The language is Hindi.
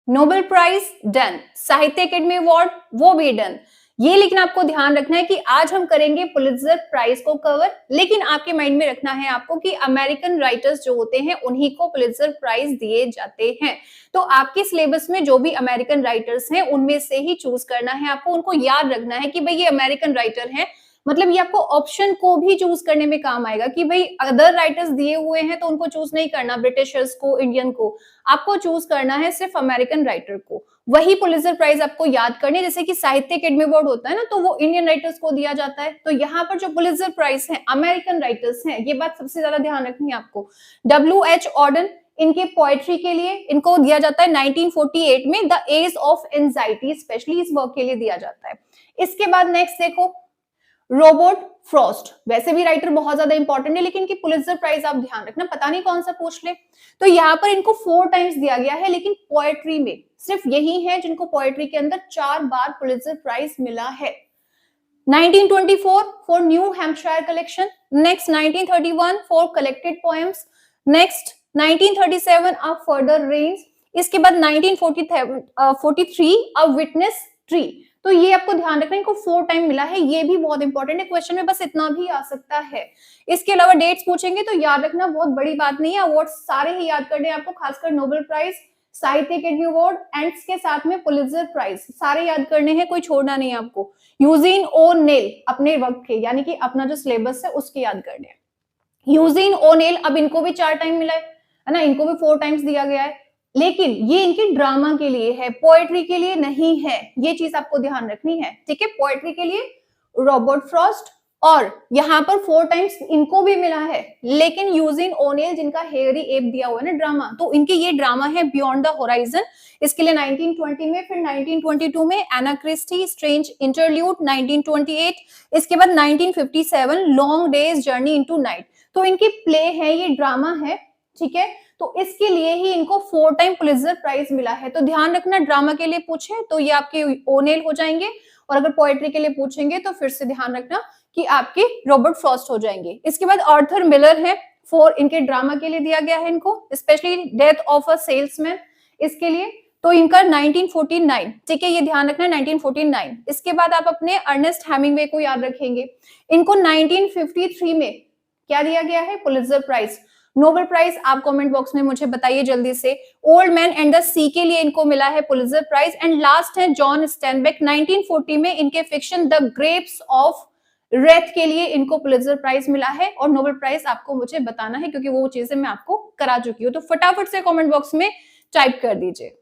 नोबेल प्राइज डन, साहित्य अकेडमी अवार्ड वो भी डन। ये लेकिन आपको ध्यान रखना है कि आज हम करेंगे पुलित्जर प्राइज को कवर, लेकिन आपके माइंड में रखना है आपको कि अमेरिकन राइटर्स जो होते हैं उन्हीं को पुलित्जर प्राइज दिए जाते हैं। तो आपके सिलेबस में जो भी अमेरिकन राइटर्स हैं उनमें से ही चूज करना है आपको, उनको याद रखना है कि भाई ये अमेरिकन राइटर हैं। मतलब ये आपको ऑप्शन को भी चूज करने में काम आएगा कि भाई अदर राइटर्स दिए हुए हैं तो उनको चूज नहीं करना, ब्रिटिशर्स को, इंडियन को, आपको चूज करना है सिर्फ अमेरिकन राइटर को। वही पुलित्जर प्राइज आपको याद करनी है, जैसे कि साहित्य अकेडमी अवार्ड होता है ना, तो वो इंडियन राइटर्स को दिया जाता है। तो यहाँ पर जो पुलित्जर प्राइज है अमेरिकन राइटर्स हैं, ये बात सबसे ज्यादा ध्यान रखनी है आपको। W.H. ऑर्डन, इनके पोएट्री के लिए इनको दिया जाता है 1948 में, the age of anxiety, specially इस वर्क के लिए दिया जाता है। इसके बाद नेक्स्ट देखो, रॉबर्ट फ्रॉस्ट, वैसे भी राइटर बहुत ज्यादा इंपॉर्टेंट है, लेकिन इनकी पुलित्जर प्राइज आप ध्यान रखना, पता नहीं कौन सा पूछ ले। तो यहाँ पर इनको 4 टाइम्स दिया गया है, लेकिन पोएट्री में सिर्फ यही है जिनको पोएट्री के अंदर 4 बार पुलित्जर प्राइज मिला है। 1924 for new Hampshire collection, next 1931 for collected poems, next 1937 a further range, इसके बाद 1943 अ विटनेस ट्री। तो ये आपको ध्यान रखना है, इनको 4 टाइम मिला है, ये भी बहुत इंपॉर्टेंट है, क्वेश्चन में बस इतना भी आ सकता है। इसके अलावा डेट्स पूछेंगे तो याद रखना, बहुत बड़ी बात नहीं है, अवार्ड सारे ही याद करने हैं आपको, खासकर नोबेल प्राइज, साहित्य अकेडमी अवार्ड एंड के साथ में पुलित्जर प्राइज सारे याद करने हैं, कोई छोड़ना नहीं है आपको। यूजीन ओनेल अपने वक्त के, यानी कि अपना जो सिलेबस है उसके याद करने हैं। यूजीन ओनेल, अब इनको भी 4 टाइम मिला है ना, इनको भी 4 टाइम्स दिया गया है, लेकिन ये इनके ड्रामा के लिए है, पोएट्री के लिए नहीं है, ये चीज आपको ध्यान रखनी है, ठीक है। पोएट्री के लिए रॉबर्ट फ्रॉस्ट, और यहाँ पर 4 टाइम्स इनको भी मिला है, लेकिन यूजीन ओनेल जिनका हेयरी एप दिया हुआ है ना ड्रामा, तो इनके ये ड्रामा है बियॉन्ड द होराइजन, इसके लिए 1920 में, फिर 1922 में एना क्रिस्टी स्ट्रेंज इंटरल्यूड, 1928, इसके बाद 1957 long days journey into night. तो इनकी प्ले है, ये ड्रामा है, ठीक है। तो इसके लिए ही इनको 4 टाइम पुलित्जर प्राइज मिला है। तो ध्यान रखना, ड्रामा के लिए पूछे तो ये आपके ओनेल हो जाएंगे, और अगर पोएट्री के लिए पूछेंगे तो फिर से ध्यान रखना कि आपके रॉबर्ट फ्रॉस्ट हो जाएंगे। इसके बाद आर्थर मिलर है, 4 इनके ड्रामा के लिए दिया गया है इनको, specially death of a salesman, इसके लिए तो इनका 1949, ठीक है, ये ध्यान रखना 1949। इसके बाद आप अपने अर्नेस्ट हेमिंगवे को याद रखेंगे, इनको 1953 में क्या दिया गया है, पुलित्जर प्राइज। नोबेल प्राइज आप कमेंट बॉक्स में मुझे बताइए जल्दी से। ओल्ड मैन एंड द सी के लिए इनको मिला है पुलित्जर प्राइज। एंड लास्ट है जॉन स्टैनबेक, 1940 में इनके fiction the grapes of Wraith के लिए इनको पुलित्जर प्राइज मिला है। और नोबेल प्राइज आपको मुझे बताना है, क्योंकि वो चीजें मैं आपको करा चुकी हूँ। तो फटाफट से कमेंट बॉक्स में टाइप कर दीजिए।